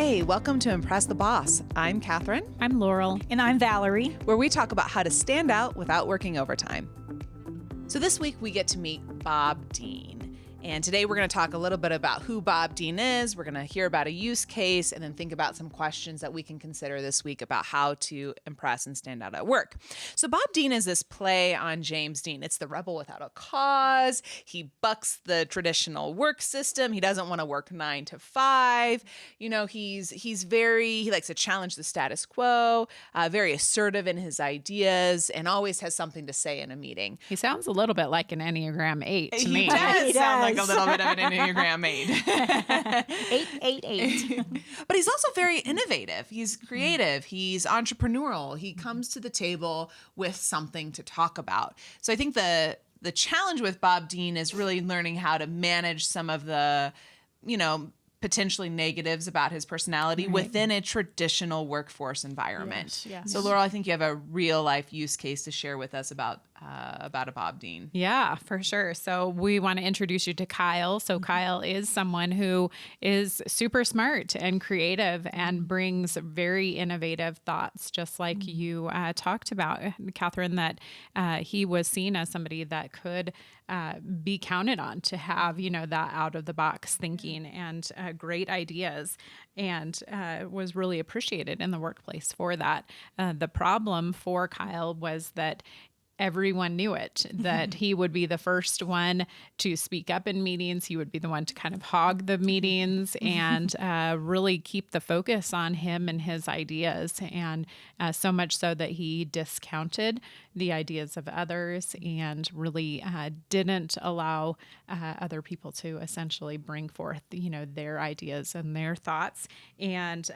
Hey, welcome to Impress the Boss. I'm Catherine. I'm Laurel. And I'm Valerie. Where we talk about how to stand out without working overtime. So this week we get to meet Bob Dean. And today we're going to talk a little bit about who Bob Dean is. We're going to hear about a use case and then think about some questions that we can consider this week about how to impress and stand out at work. So Bob Dean is this play on James Dean. It's the rebel without a cause. He bucks the traditional work system. He doesn't want to work 9 to 5. You know, he likes to challenge the status quo, very assertive in his ideas, and always has something to say in a meeting. He sounds a little bit like an Enneagram 8 to me. He does sound like does. a little bit of an Enneagram 8. 888. But he's also very innovative. He's creative. He's entrepreneurial. He comes to the table with something to talk about. So I think the challenge with Bob Dean is really learning how to manage some of the, potentially negatives about his personality within a traditional workforce environment. Yes. So Laurel, I think you have a real life use case to share with us about a Bob Dean. Yeah, for sure. So we want to introduce you to Kyle. So Kyle is someone who is super smart and creative and brings very innovative thoughts, just like you talked about, Catherine, that he was seen as somebody that could be counted on to have, that out of the box thinking and great ideas, and was really appreciated in the workplace for that. The problem for Kyle was that everyone knew it, that he would be the first one to speak up in meetings. He would be the one to kind of hog the meetings and really keep the focus on him and his ideas. And so much so that he discounted the ideas of others and really didn't allow other people to essentially bring forth, their ideas and their thoughts, and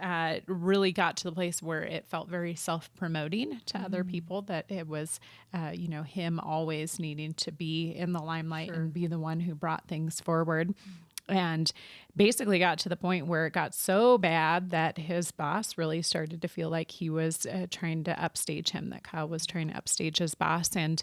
really got to the place where it felt very self-promoting to other people, that it was him always needing to be in the limelight and be the one who brought things forward. And basically got to the point where it got so bad that his boss really started to feel like he was trying to upstage him, that Kyle was trying to upstage his boss and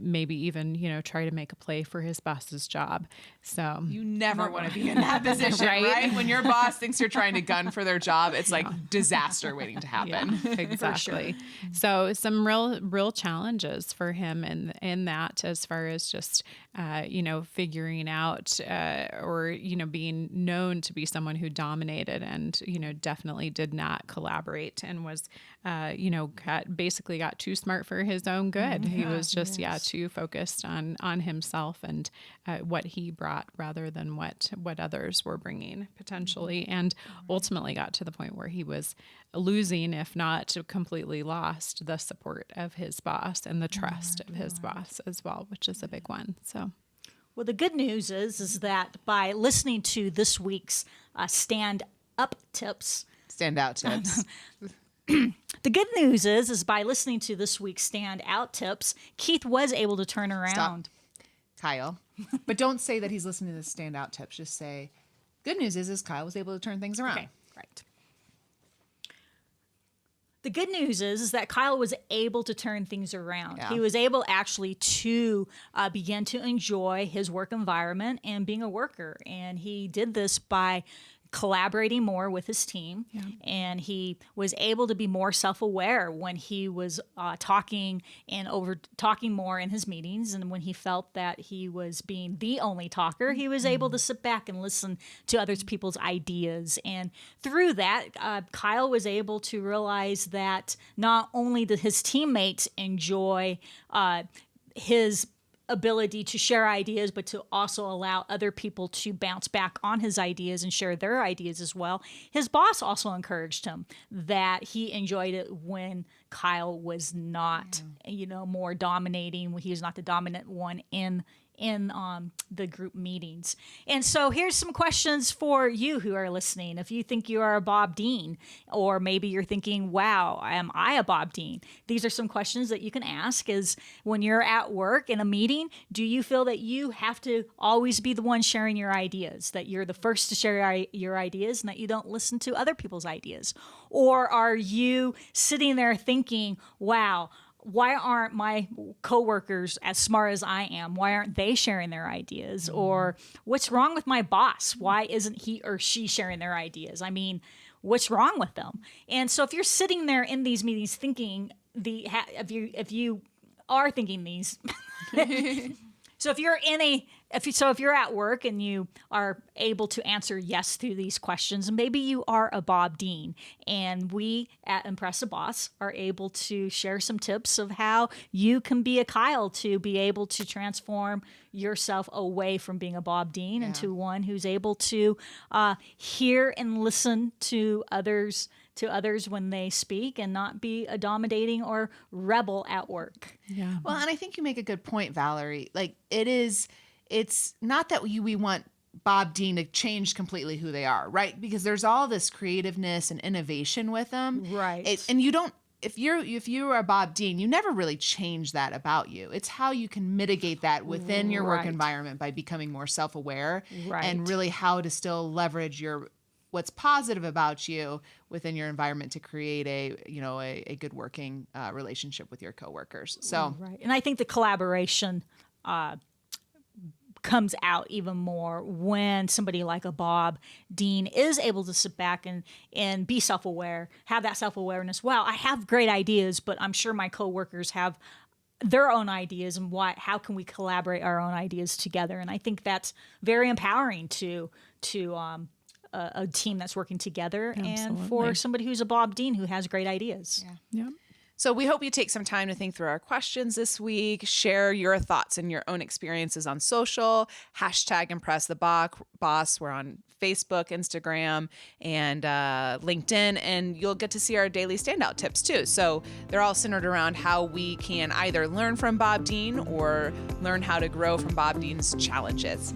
maybe even, try to make a play for his boss's job. So you never want to be in that position, right? When your boss thinks you're trying to gun for their job, it's like disaster waiting to happen. Yeah, exactly. So some real challenges for him in that, as far as just, figuring out or, being known to be someone who dominated and, definitely did not collaborate and was, got too smart for his own good. He was just, too focused on himself and what he brought rather than what others were bringing potentially, and ultimately got to the point where he was losing, if not completely lost, the support of his boss and the trust of his boss as well, which is a big one. So. Well, the good news is that by listening to this week's stand-out tips, the good news is by listening to this week's stand-out tips, Keith was able to turn around. Stop, Kyle. But don't say that he's listening to the stand-out tips. Just say, good news is Kyle was able to turn things around. Okay, right. The good news is that Kyle was able to turn things around. Yeah. He was able actually to begin to enjoy his work environment and being a worker. And he did this by collaborating more with his team, and he was able to be more self-aware when he was talking more in his meetings, and when he felt that he was being the only talker, he was able to sit back and listen to other people's ideas. And through that, Kyle was able to realize that not only did his teammates enjoy his ability to share ideas, but to also allow other people to bounce back on his ideas and share their ideas as well. His boss also encouraged him, that he enjoyed it when Kyle was not, more dominating, when he was not the dominant one in the group meetings. And so here's some questions for you who are listening. If you think you are a Bob Dean, or maybe you're thinking, wow, am I a Bob Dean? These are some questions that you can ask. Is when you're at work in a meeting, do you feel that you have to always be the one sharing your ideas, that you're the first to share your ideas and that you don't listen to other people's ideas? Or are you sitting there thinking, wow, why aren't my coworkers as smart as I am? Why aren't they sharing their ideas? Or what's wrong with my boss? Why isn't he or she sharing their ideas? I mean, what's wrong with them. And so if you're sitting there in these meetings thinking if you are thinking these, so if you're at work and you are able to answer yes to these questions, maybe you are a Bob Dean, and we at Impress a Boss are able to share some tips of how you can be a Kyle to be able to transform yourself away from being a Bob Dean into one who's able to hear and listen to others when they speak and not be a dominating or rebel at work. Yeah. Well, and I think you make a good point, Valerie. Like it's not that we want Bob Dean to change completely who they are, right? Because there's all this creativeness and innovation with them. Right. And you don't, if you're a Bob Dean, you never really change that about you. It's how you can mitigate that within your work environment by becoming more self-aware and really how to still leverage what's positive about you within your environment to create a good working relationship with your coworkers. So, and I think the collaboration comes out even more when somebody like a Bob Dean is able to sit back and be self-aware, have that self-awareness. Wow, I have great ideas, but I'm sure my coworkers have their own ideas, and how can we collaborate our own ideas together? And I think that's very empowering to a team that's working together. Absolutely. And for somebody who's a Bob Dean who has great ideas. Yeah. So we hope you take some time to think through our questions this week. Share your thoughts and your own experiences on social. #ImpressTheBoss. We're on Facebook, Instagram, and LinkedIn, and you'll get to see our daily standout tips too. So they're all centered around how we can either learn from Bob Dean or learn how to grow from Bob Dean's challenges.